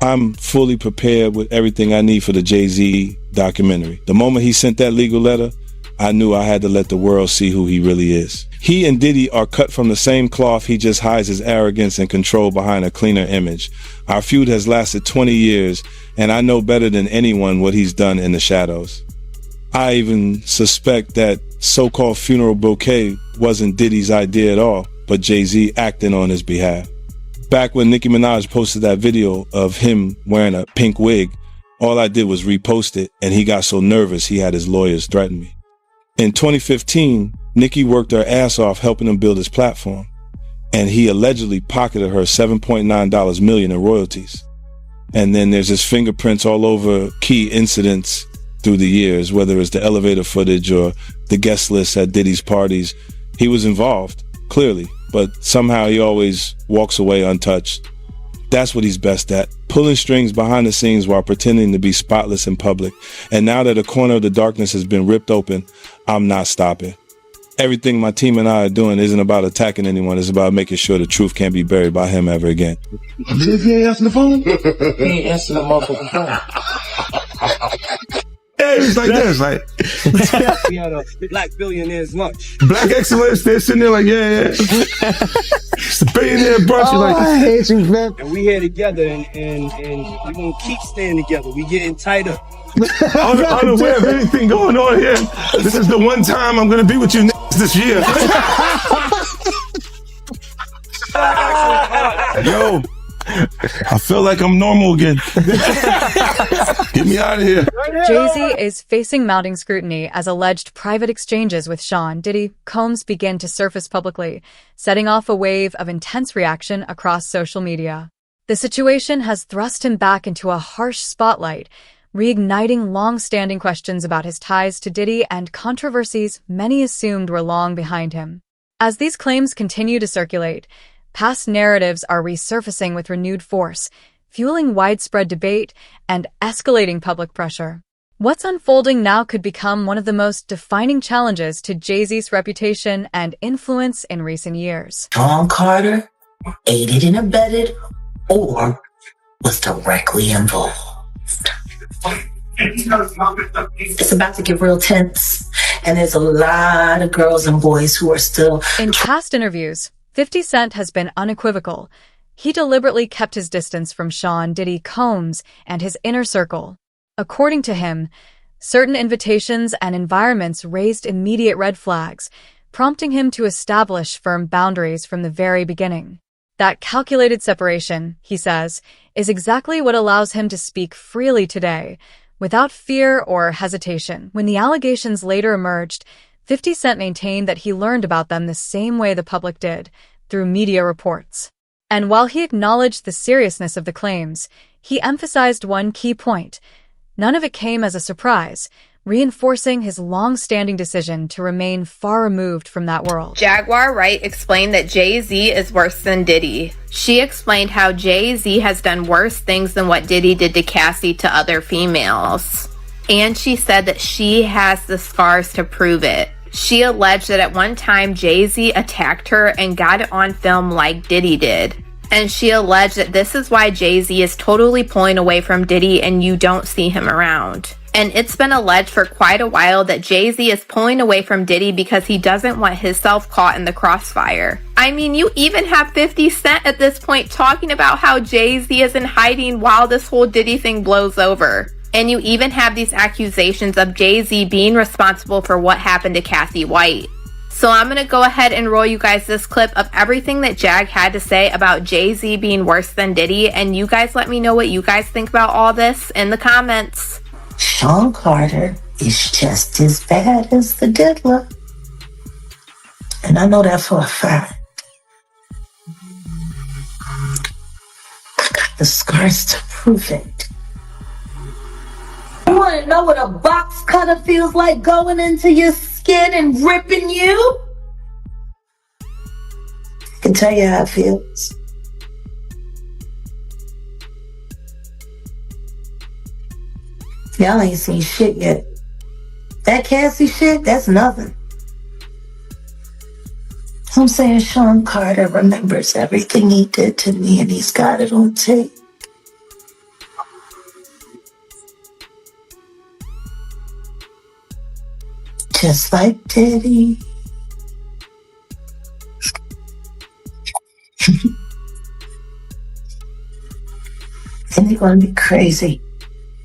I'm fully prepared with everything I need for the Jay-Z documentary. The moment he sent that legal letter, I knew I had to let the world see who he really is. He and Diddy are cut from the same cloth. He just hides his arrogance and control behind a cleaner image. Our feud has lasted 20 years, and I know better than anyone what he's done in the shadows. I even suspect that so-called funeral bouquet wasn't Diddy's idea at all, but Jay-Z acting on his behalf. Back when Nicki Minaj posted that video of him wearing a pink wig, all I did was repost it, and he got so nervous he had his lawyers threaten me. In 2015, Nicki worked her ass off helping him build his platform, and he allegedly pocketed her $7.9 million in royalties. And then there's his fingerprints all over key incidents through the years, whether it's the elevator footage or the guest list at Diddy's parties. He was involved, clearly, but somehow he always walks away untouched. That's what he's best at, pulling strings behind the scenes while pretending to be spotless in public. And now that a corner of the darkness has been ripped open, I'm not stopping. Everything my team and I are doing isn't about attacking anyone. It's about making sure the truth can't be buried by him ever again. If he ain't answering the phone? He ain't answering the motherfucking phone. Yeah, it's like that. It's like we had a black billionaire's lunch. Black excellence. They're sitting there like, yeah. It's a billionaire brunch. Oh, Like, I hate you, man. And we here together, and we're gonna keep staying together. We getting tighter. unaware of anything going on here. This is the one time I'm gonna be with you this year. Yo, I feel like I'm normal again. Get me out of here. Jay-Z is facing mounting scrutiny as alleged private exchanges with Sean Diddy Combs begin to surface publicly, setting off a wave of intense reaction across social media. The situation has thrust him back into a harsh spotlight, reigniting long-standing questions about his ties to Diddy and controversies many assumed were long behind him. As these claims continue to circulate, past narratives are resurfacing with renewed force, fueling widespread debate and escalating public pressure. What's unfolding now could become one of the most defining challenges to Jay-Z's reputation and influence in recent years. Sean Carter aided and abetted or was directly involved. It's about to get real tense, and there's a lot of girls and boys who are still... In past interviews, 50 Cent has been unequivocal. He deliberately kept his distance from Sean Diddy Combs and his inner circle. According to him, certain invitations and environments raised immediate red flags, prompting him to establish firm boundaries from the very beginning. That calculated separation, he says, is exactly what allows him to speak freely today, without fear or hesitation. When the allegations later emerged, 50 Cent maintained that he learned about them the same way the public did, through media reports. And while he acknowledged the seriousness of the claims, he emphasized one key point. None of it came as a surprise, reinforcing his long-standing decision to remain far removed from that world. Jaguar Wright explained that Jay-Z is worse than Diddy. She explained how Jay-Z has done worse things than what Diddy did to Cassie to other females. And she said that she has the scars to prove it. She alleged that at one time Jay-Z attacked her and got it on film like Diddy did. And she alleged that this is why Jay-Z is totally pulling away from Diddy and you don't see him around. And it's been alleged for quite a while that Jay-Z is pulling away from Diddy because he doesn't want himself caught in the crossfire. I mean, you even have 50 Cent at this point talking about how Jay-Z is in hiding while this whole Diddy thing blows over. And you even have these accusations of Jay-Z being responsible for what happened to Cassie White. So I'm going to go ahead and roll you guys this clip of everything that Jag had to say about Jay-Z being worse than Diddy. And you guys let me know what you guys think about all this in the comments. Sean Carter is just as bad as the diddler. And I know that for a fact. I got the scars to prove it. You want to know what a box cutter feels like going into your skin and ripping you? I can tell you how it feels. Y'all ain't seen shit yet. That Cassie shit, that's nothing. I'm saying Sean Carter remembers everything he did to me and he's got it on tape. just like Diddy. And they're going to be crazy.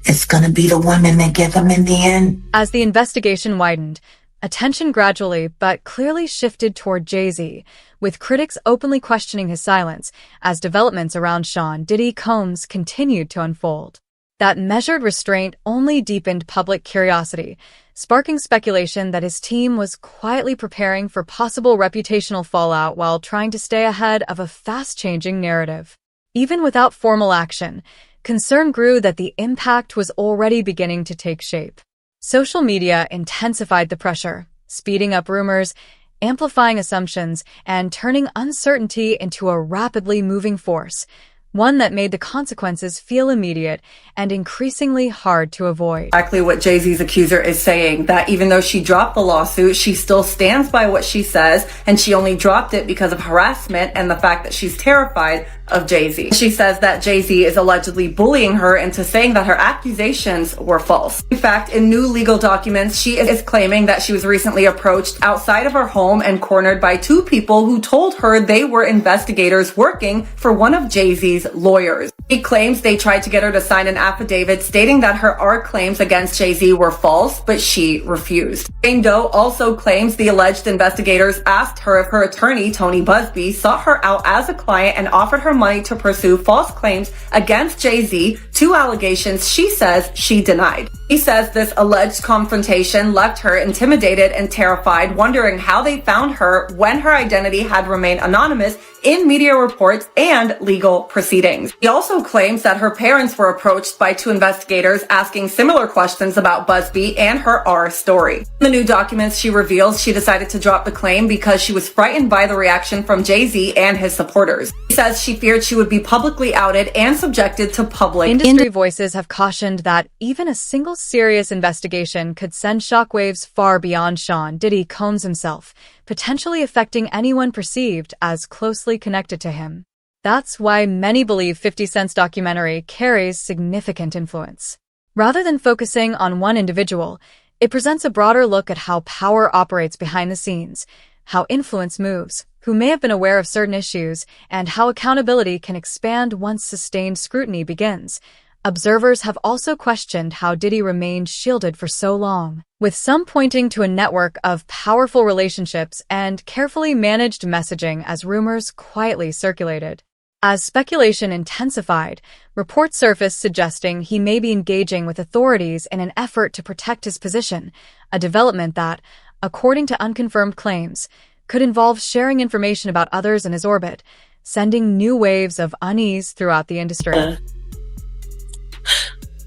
It's going to be the women that get them in the end. As the investigation widened, attention gradually but clearly shifted toward Jay-Z, with critics openly questioning his silence as developments around Sean Diddy Combs continued to unfold. That measured restraint only deepened public curiosity, sparking speculation that his team was quietly preparing for possible reputational fallout while trying to stay ahead of a fast-changing narrative. Even without formal action, concern grew that the impact was already beginning to take shape. Social media intensified the pressure, speeding up rumors, amplifying assumptions, and turning uncertainty into a rapidly moving force, one that made the consequences feel immediate and increasingly hard to avoid. Exactly what Jay-Z's accuser is saying, that even though she dropped the lawsuit, she still stands by what she says, and she only dropped it because of harassment and the fact that she's terrified of Jay-Z. She says that Jay-Z is allegedly bullying her into saying that her accusations were false. In fact, in new legal documents, she is claiming that she was recently approached outside of her home and cornered by two people who told her they were investigators working for one of Jay-Z's lawyers. She claims they tried to get her to sign an affidavit stating that her claims against Jay-Z were false, but she refused. Jane Doe also claims the alleged investigators asked her if her attorney, Tony Busby, sought her out as a client and offered her money to pursue false claims against Jay-Z, two allegations she says she denied. He says this alleged confrontation left her intimidated and terrified, wondering how they found her when her identity had remained anonymous in media reports and legal proceedings. He also claims that her parents were approached by two investigators asking similar questions about Busby and her story. In the new documents, she reveals she decided to drop the claim because she was frightened by the reaction from Jay-Z and his supporters. She says she feared she would be publicly outed and subjected to public. Industry voices have cautioned that even a single serious investigation could send shockwaves far beyond Sean Diddy Combs himself, potentially affecting anyone perceived as closely connected to him. That's why many believe 50 Cent's documentary carries significant influence. Rather than focusing on one individual, it presents a broader look at how power operates behind the scenes, how influence moves, who may have been aware of certain issues, and how accountability can expand once sustained scrutiny begins. Observers have also questioned how Diddy remained shielded for so long, with some pointing to a network of powerful relationships and carefully managed messaging as rumors quietly circulated. As speculation intensified, reports surfaced suggesting he may be engaging with authorities in an effort to protect his position, a development that, according to unconfirmed claims, could involve sharing information about others in his orbit, sending new waves of unease throughout the industry.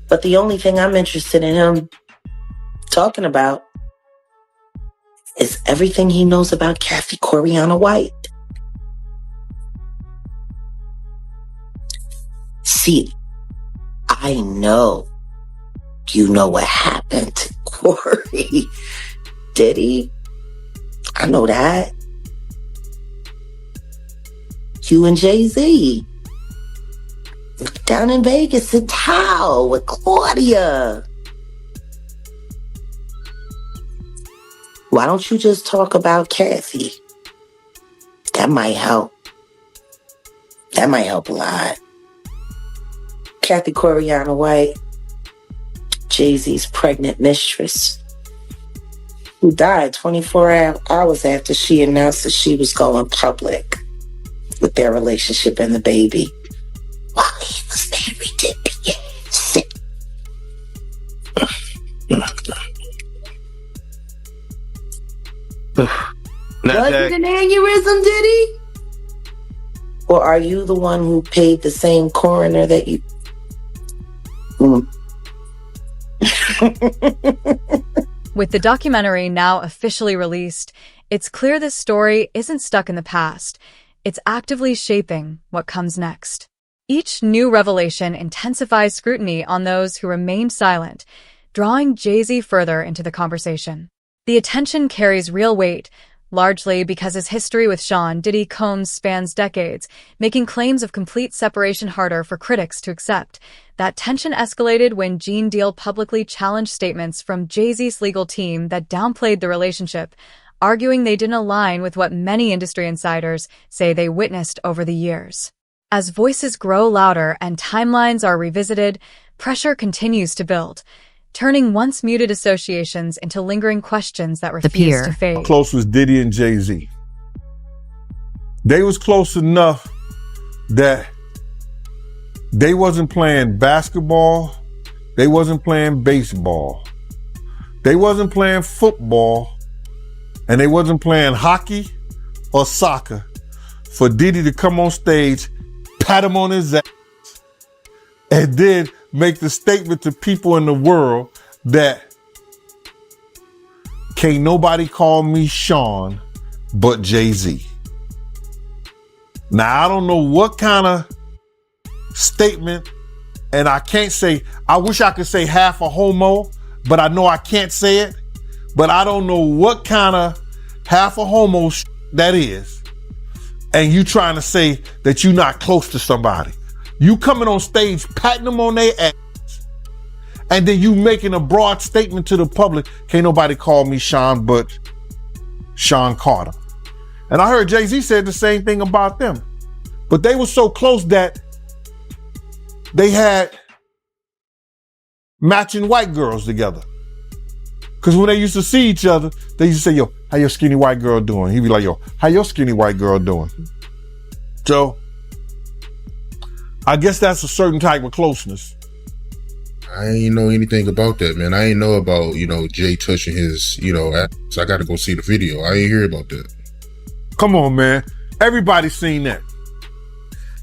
But the only thing I'm interested in him talking about is everything he knows about Kathy Coriana White. See, I know you know what happened to Corey. Diddy, I know that. You and Jay-Z down in Vegas in Tao with Claudia. Why don't you just talk about Kathy? That might help. That might help a lot. Kathy Coriana White, Jay-Z's pregnant mistress, who died 24 hours after she announced that she was going public with their relationship and the baby while he was married to Beyonce. Was it an aneurysm, Diddy? Or are you the one who paid the same coroner that you... With the documentary now officially released, it's clear this story isn't stuck in the past. It's actively shaping what comes next. Each new revelation intensifies scrutiny on those who remained silent, drawing Jay-Z further into the conversation. The attention carries real weight, largely because his history with Sean Diddy Combs spans decades, making claims of complete separation harder for critics to accept. That tension escalated when Gene Deal publicly challenged statements from Jay-Z's legal team that downplayed the relationship, arguing they didn't align with what many industry insiders say they witnessed over the years. As voices grow louder and timelines are revisited, pressure continues to build, turning once muted associations into lingering questions that refuse to fade. How close was Diddy and Jay-Z? They was close enough that they wasn't playing basketball, they wasn't playing baseball, they wasn't playing football, and they wasn't playing hockey or soccer for Diddy to come on stage, pat him on his ass, and then make the statement to people in the world that can't nobody call me Sean but Jay-Z. Now, I don't know what kind of statement, and I can't say, I wish I could say half a homo, but I know I can't say it, but I don't know what kind of half a homo that is, and you trying to say that you're not close to somebody. You coming on stage, patting them on their ass, and then you making a broad statement to the public, can't nobody call me Sean but Sean Carter. And I heard Jay-Z said the same thing about them. But they were so close that they had matching white girls together. Because when they used to see each other, they used to say, yo, how your skinny white girl doing? He'd be like, yo, how your skinny white girl doing? So, I guess that's a certain type of closeness. I ain't know anything about that, man. I ain't know about, Jay touching his, ass. I got to go see the video. I ain't hear about that. Come on, man. Everybody's seen that.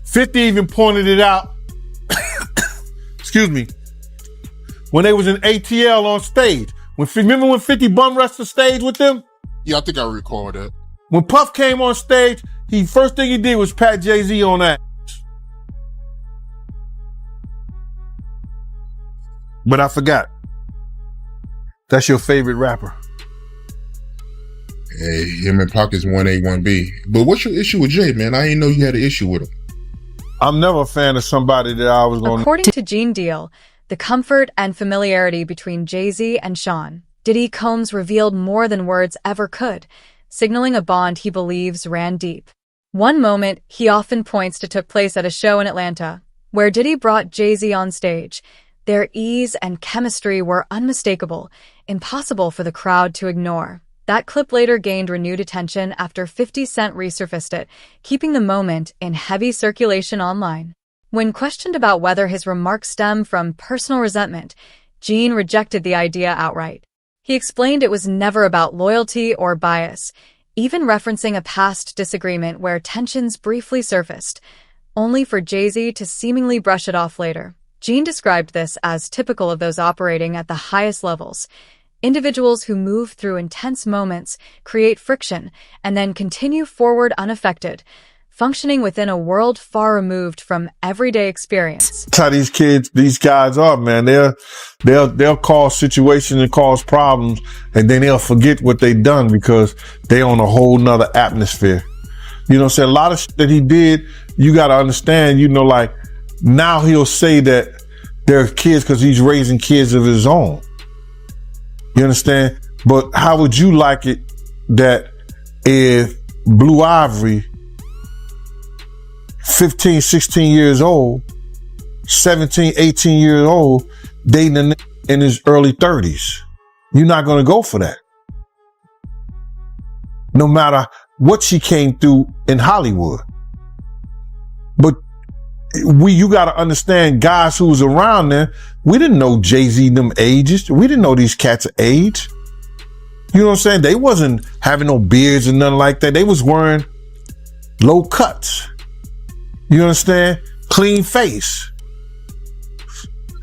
50 even pointed it out. Excuse me. When they was in ATL on stage. Remember when 50 bum rushed the stage with them? Yeah, I think I recall that. When Puff came on stage, first thing he did was pat Jay-Z on that. But I forgot. That's your favorite rapper. Hey, him and Pac is 1A, 1B. But what's your issue with Jay, man? I didn't know you had an issue with him. I'm never a fan of somebody that I was going to... According to Gene Deal, the comfort and familiarity between Jay-Z and Sean Diddy Combs revealed more than words ever could, signaling a bond he believes ran deep. One moment he often points to took place at a show in Atlanta, where Diddy brought Jay-Z on stage. Their ease and chemistry were unmistakable, impossible for the crowd to ignore. That clip later gained renewed attention after 50 Cent resurfaced it, keeping the moment in heavy circulation online. When questioned about whether his remarks stem from personal resentment, Gene rejected the idea outright. He explained it was never about loyalty or bias, even referencing a past disagreement where tensions briefly surfaced, only for Jay-Z to seemingly brush it off later. Gene described this as typical of those operating at the highest levels. Individuals who move through intense moments, create friction, and then continue forward unaffected, functioning within a world far removed from everyday experience. That's how these guys are, man. They'll cause situations and cause problems, and then they'll forget what they done because they on a whole nother atmosphere. You know what I'm saying? A lot of shit that he did, you got to understand, like now he'll say that they're kids because he's raising kids of his own. You understand? But how would you like it that if Blue Ivory, 15, 16 years old, 17, 18 years old, dating a nigga in his early 30s? You're not going to go for that. No matter what she came through in Hollywood. But you got to understand, guys who was around there, we didn't know Jay-Z them ages. We didn't know these cats' age. You know what I'm saying? They wasn't having no beards and nothing like that. They was wearing low cuts. You understand? Clean face.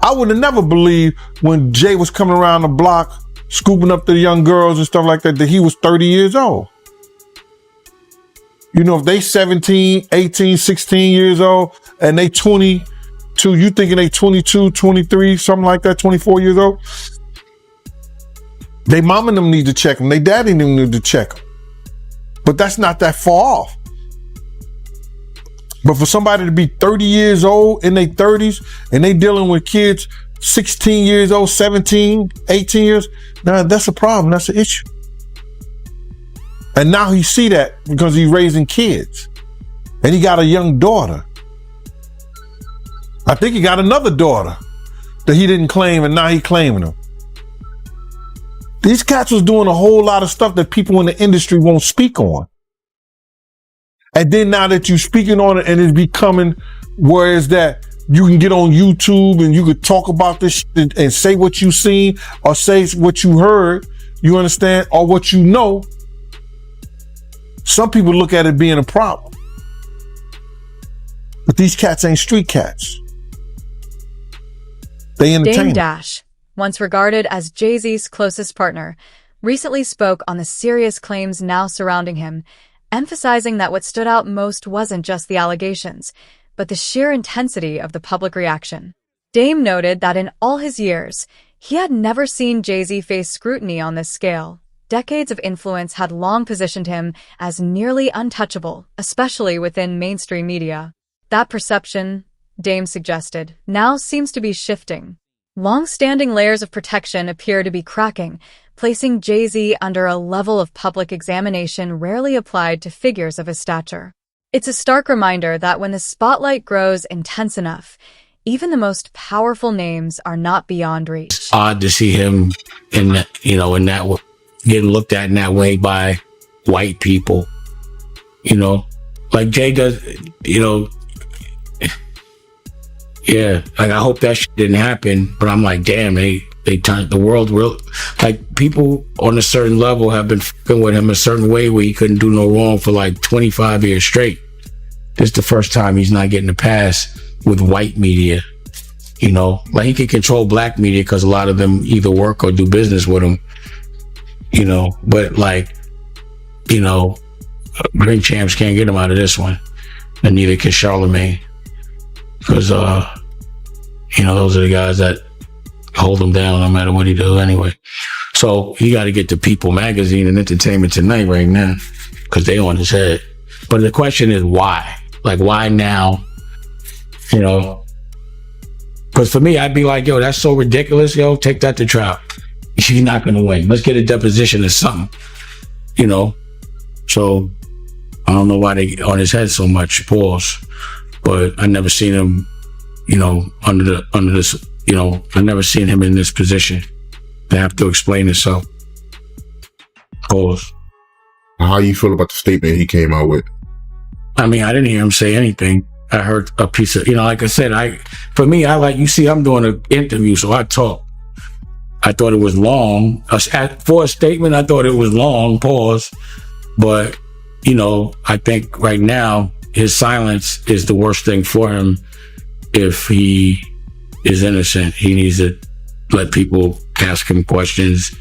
I would have never believed when Jay was coming around the block, scooping up the young girls and stuff like that he was 30 years old. You know, if they 17, 18, 16 years old and they 22, you thinking they 22, 23, something like that, 24 years old? They mama and them need to check them. They daddy and them need to check them. But that's not that far off. But for somebody to be 30 years old in their 30s and they dealing with kids 16 years old, 17, 18 years, now that's a problem. That's an issue. And now he see that because he's raising kids. And he got a young daughter. I think he got another daughter that he didn't claim, and now he claiming them. These cats was doing a whole lot of stuff that people in the industry won't speak on. And then now that you're speaking on it and it's becoming where is that you can get on YouTube and you could talk about this shit and say what you seen or say what you heard, you understand, or what you know. Some people look at it being a problem. But these cats ain't street cats. They entertain. Dame Dash, once regarded as Jay-Z's closest partner, recently spoke on the serious claims now surrounding him, emphasizing that what stood out most wasn't just the allegations, but the sheer intensity of the public reaction. Dame noted that in all his years, he had never seen Jay-Z face scrutiny on this scale. Decades of influence had long positioned him as nearly untouchable, especially within mainstream media. That perception, Dame suggested, now seems to be shifting. Long-standing layers of protection appear to be cracking, placing Jay-Z under a level of public examination rarely applied to figures of his stature. It's a stark reminder that when the spotlight grows intense enough, even the most powerful names are not beyond reach. It's odd to see him in that, getting looked at in that way by white people, like Jay does, yeah, like I hope that shit didn't happen, but I'm like, damn, they turned the world real. Like people on a certain level have been fucking with him a certain way where he couldn't do no wrong for like 25 years straight. This is the first time he's not getting a pass with white media, like he can control black media because a lot of them either work or do business with him, but Green Champs can't get him out of this one, and neither can Charlemagne. Because, those are the guys that hold him down no matter what he do anyway. So he got to get to People Magazine and Entertainment Tonight right now because they on his head. But the question is why? Like, why now? Because for me, I'd be like, yo, that's so ridiculous. Yo, take that to trial. You're not going to win. Let's get a deposition or something, So I don't know why they on his head so much. Pause. But I never seen him, under this, I never seen him in this position to have to explain himself. Pause. How you feel about the statement he came out with? I mean, I didn't hear him say anything. I heard a piece of, like I said, I'm doing an interview, so I talk. I thought it was long. For a statement, I thought it was long, pause. But, I think right now, his silence is the worst thing for him. If he is innocent, he needs to let people ask him questions,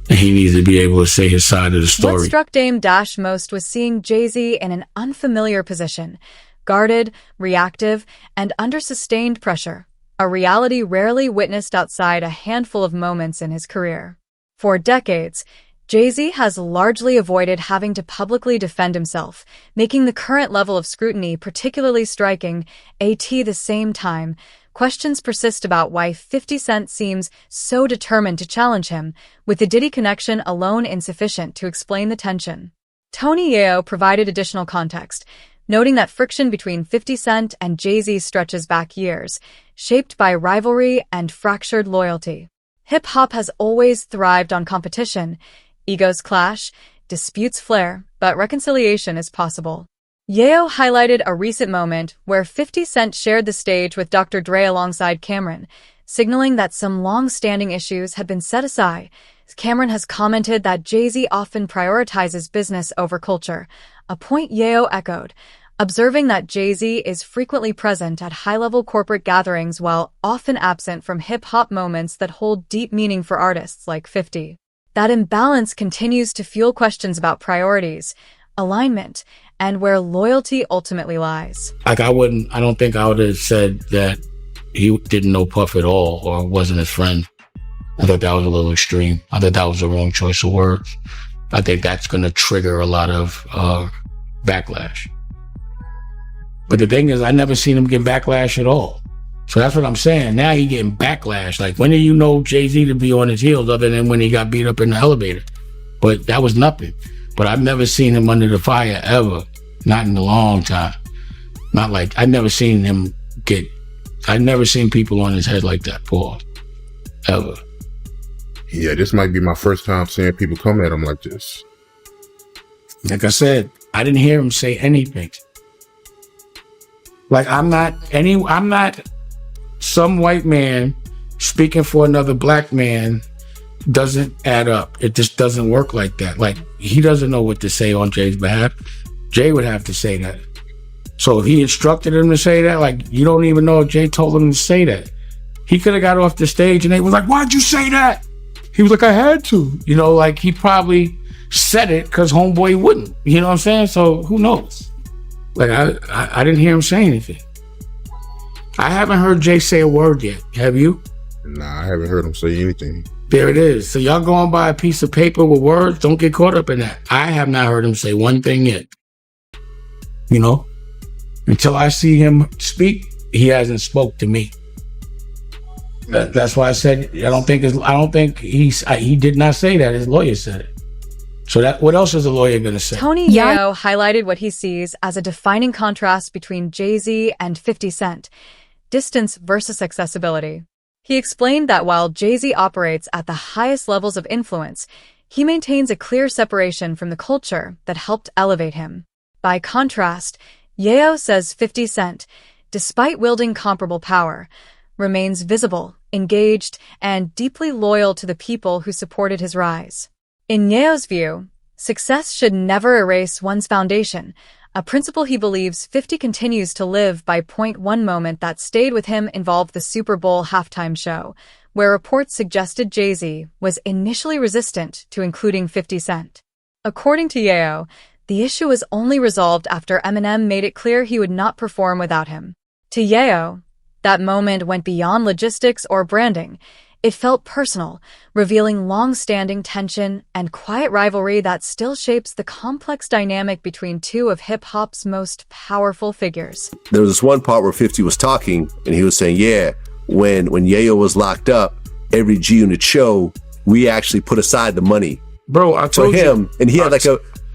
and he needs to be able to say his side of the story. What struck Dame Dash most was seeing Jay-Z in an unfamiliar position, guarded, reactive, and under sustained pressure, a reality rarely witnessed outside a handful of moments in his career. For decades, Jay-Z has largely avoided having to publicly defend himself, making the current level of scrutiny particularly striking. At the same time, questions persist about why 50 Cent seems so determined to challenge him, with the Diddy connection alone insufficient to explain the tension. Tony Yeo provided additional context, noting that friction between 50 Cent and Jay-Z stretches back years, shaped by rivalry and fractured loyalty. Hip-hop has always thrived on competition. Egos clash, disputes flare, but reconciliation is possible. Yeo highlighted a recent moment where 50 Cent shared the stage with Dr. Dre alongside Cameron, signaling that some long-standing issues had been set aside. Cameron has commented that Jay-Z often prioritizes business over culture, a point Yeo echoed, observing that Jay-Z is frequently present at high-level corporate gatherings while often absent from hip-hop moments that hold deep meaning for artists like 50. That imbalance continues to fuel questions about priorities, alignment, and where loyalty ultimately lies. I don't think I would have said that he didn't know Puff at all or wasn't his friend. I thought that was a little extreme. I thought that was the wrong choice of words. I think that's going to trigger a lot of backlash. But the thing is, I never seen him get backlash at all. So that's what I'm saying. Now he getting backlash. Like, when do you know Jay-Z to be on his heels other than when he got beat up in the elevator? But that was nothing. But I've never seen him under the fire ever. Not in a long time. Not like, I've never seen people on his head like that, Paul. Ever. Yeah, this might be my first time seeing people come at him like this. Like I said, I didn't hear him say anything. Like, I'm not some white man speaking for another black man doesn't add up. It just doesn't work like that. Like, he doesn't know what to say on Jay's behalf. Jay would have to say that. So if he instructed him to say that, like, you don't even know if Jay told him to say that. He could have got off the stage and they was like, why'd you say that? He was like, I had to. You know, like, he probably said it because homeboy wouldn't. You know what I'm saying? So who knows? Like, I didn't hear him say anything. I haven't heard Jay say a word yet. Have you? Nah, I haven't heard him say anything. There it is. So y'all going by a piece of paper with words? Don't get caught up in that. I have not heard him say one thing yet. You know? Until I see him speak, he hasn't spoke to me. That's why I said I don't think he did not say that. His lawyer said it. So what else is a lawyer going to say? Tony Yayo highlighted what he sees as a defining contrast between Jay-Z and 50 Cent, distance versus accessibility. He explained that while Jay-Z operates at the highest levels of influence, he maintains a clear separation from the culture that helped elevate him. By contrast, Yayo says 50 Cent, despite wielding comparable power, remains visible, engaged, and deeply loyal to the people who supported his rise. In Yayo's view, success should never erase one's foundation, a principle he believes 50 continues to live by. One moment that stayed with him involved the Super Bowl halftime show, where reports suggested Jay-Z was initially resistant to including 50 Cent. According to Yayo, the issue was only resolved after Eminem made it clear he would not perform without him. To Yayo, that moment went beyond logistics or branding. It felt personal, revealing long-standing tension and quiet rivalry that still shapes the complex dynamic between two of hip-hop's most powerful figures. There was this one part where 50 was talking, and he was saying, yeah, when Yayo was locked up, every G-Unit show, we actually put aside the money. Bro, I told for him, you. And he had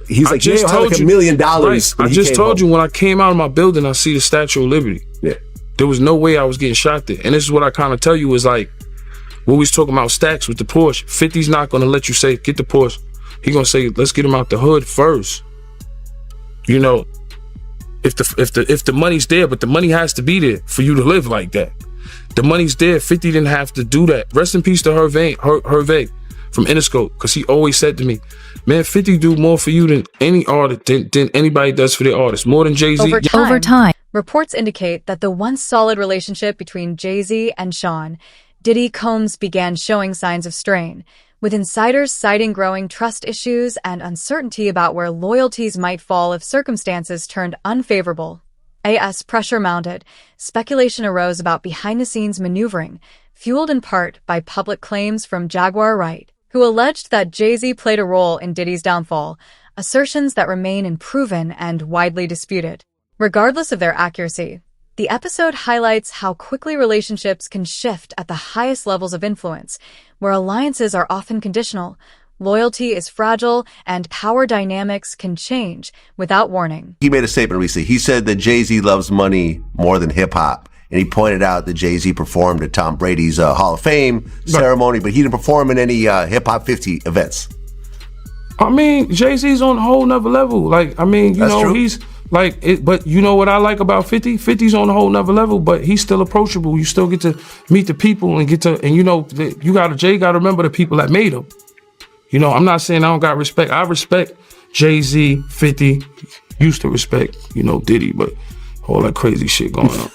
he's like, Yayo had like $1 million. Right. I just told you when I came out of my building, I see the Statue of Liberty. Yeah. There was no way I was getting shot there. And this is what I kind of tell you is like, when we was talking about stacks with the Porsche, 50's not going to let you say, get the Porsche. He going to say, let's get him out the hood first. You know, if the money's there, but the money has to be there for you to live like that. The money's there. 50 didn't have to do that. Rest in peace to Hervé from Interscope, because he always said to me, man, 50 do more for you than any artist, than anybody does for their artists, more than Jay-Z. Over time, reports indicate that the once solid relationship between Jay-Z and Sean Diddy Combs began showing signs of strain, with insiders citing growing trust issues and uncertainty about where loyalties might fall if circumstances turned unfavorable. As pressure mounted, speculation arose about behind-the-scenes maneuvering, fueled in part by public claims from Jaguar Wright, who alleged that Jay-Z played a role in Diddy's downfall, assertions that remain unproven and widely disputed. Regardless of their accuracy, the episode highlights how quickly relationships can shift at the highest levels of influence, where alliances are often conditional, loyalty is fragile, and power dynamics can change without warning. He made a statement recently. He said that Jay-Z loves money more than hip-hop. And he pointed out that Jay-Z performed at Tom Brady's Hall of Fame ceremony, but he didn't perform in any Hip-Hop 50 events. I mean, Jay-Z's on a whole nother level. Like, I mean, you know, he's like, but you know what I like about 50? 50's on a whole nother level, but he's still approachable. You still get to meet the people and you know, Jay got to remember the people that made him. You know, I'm not saying I don't got respect. I respect Jay-Z, 50, used to respect, you know, Diddy, but all that crazy shit going on.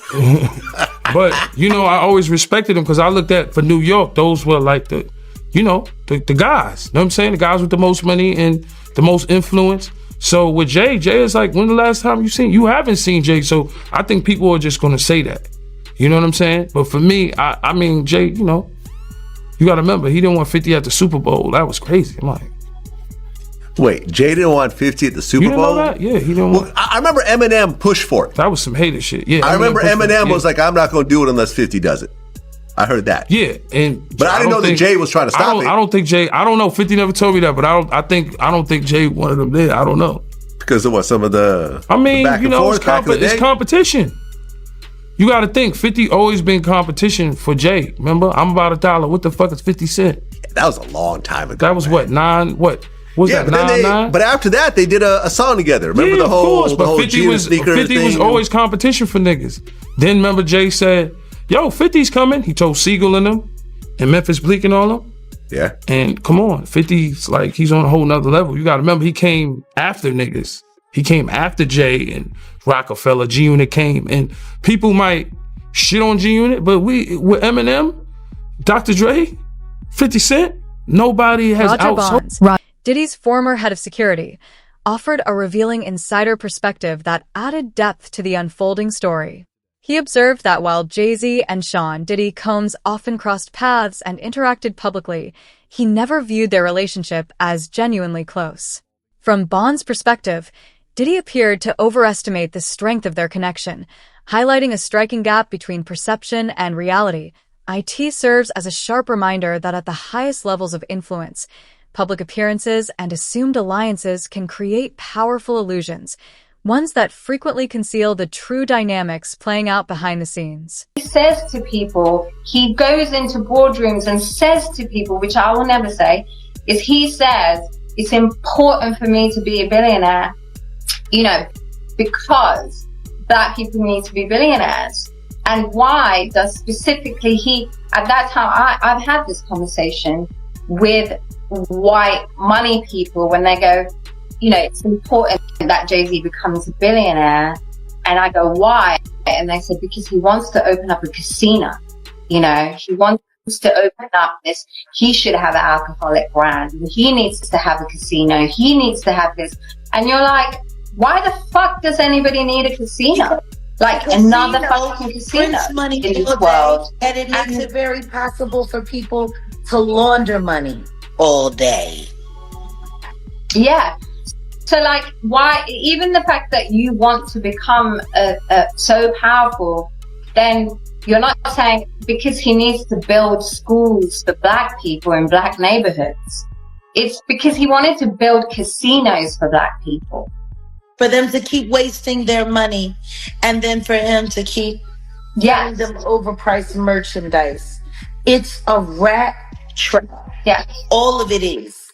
But, you know, I always respected him because I looked at, for New York, those were like the guys. You know what I'm saying? The guys with the most money and the most influence. So with Jay is like, when the last time you haven't seen Jay. So I think people are just going to say that. You know what I'm saying? But for me, I mean, Jay, you know, you got to remember, he didn't want 50 at the Super Bowl. That was crazy. I'm like, Wait, Jay didn't want 50 at the Super You didn't Bowl? know that? Yeah, he didn't want. I remember Eminem pushed for it. That was some hater shit. Yeah, I remember Eminem was yeah. like, I'm not going to do it unless 50 does it. I heard that. Yeah, but I didn't know that Jay was trying to stop it. I don't think Jay. I don't know. 50 never told me that, but I don't think Jay wanted them there. I don't know because of what some of the. I mean, the back you and know, forth it's competition. You got to think 50 always been competition for Jay. Remember, I'm about $1. What the fuck is 50 Cent? That was a long time ago. That was what 9. What was that? 9. But after that, they did a song together. Remember the whole but 50 was 50 was always competition for niggas. Then remember Jay said, "Yo, 50's coming." He told Siegel and them, and Memphis Bleak and all them. Yeah. And come on, 50's like he's on a whole nother level. You got to remember he came after niggas. He came after Jay and Rockefeller. G Unit came, and people might shit on G Unit, but with Eminem, Dr. Dre, 50 Cent, nobody has Roger outsold. Bonds, Diddy's former head of security, offered a revealing insider perspective that added depth to the unfolding story. He observed that while Jay-Z and Sean Diddy Combs often crossed paths and interacted publicly, he never viewed their relationship as genuinely close. From Bond's perspective, Diddy appeared to overestimate the strength of their connection, highlighting a striking gap between perception and reality. IT serves as a sharp reminder that at the highest levels of influence, public appearances and assumed alliances can create powerful illusions, ones that frequently conceal the true dynamics playing out behind the scenes. He says to people, he goes into boardrooms and says to people, which I will never say, is he says, it's important for me to be a billionaire, you know, because Black people need to be billionaires. And why does specifically he, at that time, I've had this conversation with white money people when they go, you know, it's important that Jay-Z becomes a billionaire. And I go, why? And they said, because he wants to open up a casino. You know, he wants to open up this. He should have an alcoholic brand. He needs to have a casino. He needs to have this. And you're like, why the fuck does anybody need a casino? Like another fucking casino money in this world. And it makes it very possible for people to launder money all day. Yeah. So like, why, even the fact that you want to become so powerful, then you're not saying because he needs to build schools for Black people in Black neighborhoods. It's because he wanted to build casinos for Black people. For them to keep wasting their money and then for him to keep giving them overpriced merchandise. It's a rat trap. Yeah. All of it is.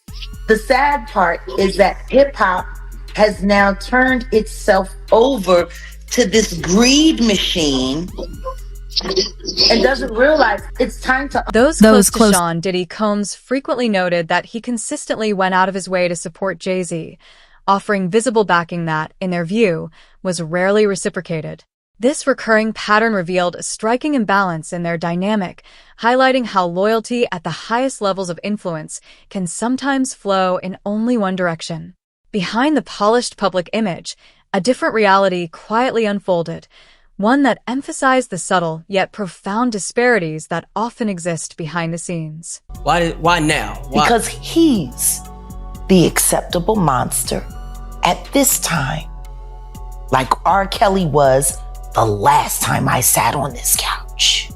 The sad part is that hip hop has now turned itself over to this greed machine and doesn't realize it's time to... Those close to Sean Diddy Combs frequently noted that he consistently went out of his way to support Jay-Z, offering visible backing that, in their view, was rarely reciprocated. This recurring pattern revealed a striking imbalance in their dynamic, highlighting how loyalty at the highest levels of influence can sometimes flow in only one direction. Behind the polished public image, a different reality quietly unfolded, one that emphasized the subtle yet profound disparities that often exist behind the scenes. Why now? Why? Because he's the acceptable monster at this time, like R. Kelly was the last time I sat on this couch.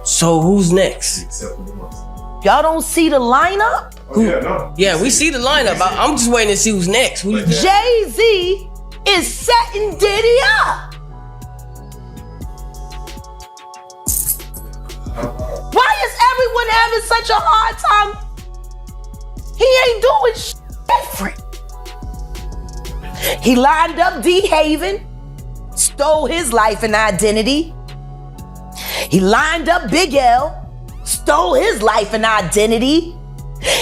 So who's next? Y'all don't see the lineup? Yeah, we see the lineup. I'm just waiting to see who's next. Jay-Z is setting Diddy up. Why is everyone having such a hard time? He ain't doing shit different. He lined up D. Haven, stole his life and identity. He lined up Big L, stole his life and identity.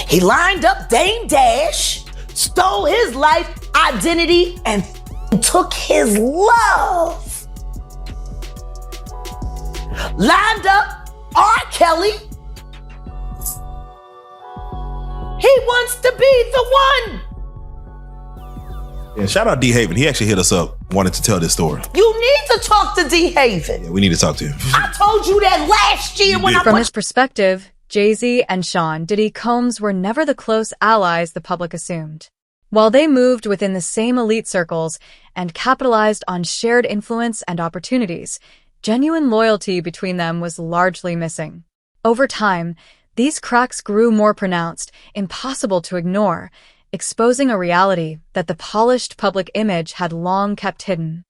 He lined up Dame Dash, stole his life, identity, and took his love. Lined up R. Kelly. He wants to be the one. Yeah, shout out D. Haven. He actually hit us up, wanted to tell this story. You need to talk to D. Haven. Yeah, we need to talk to him. I told you that last year when I From his perspective, Jay-Z and Sean Diddy Combs were never the close allies the public assumed. While they moved within the same elite circles and capitalized on shared influence and opportunities, genuine loyalty between them was largely missing. Over time, these cracks grew more pronounced, impossible to ignore, exposing a reality that the polished public image had long kept hidden.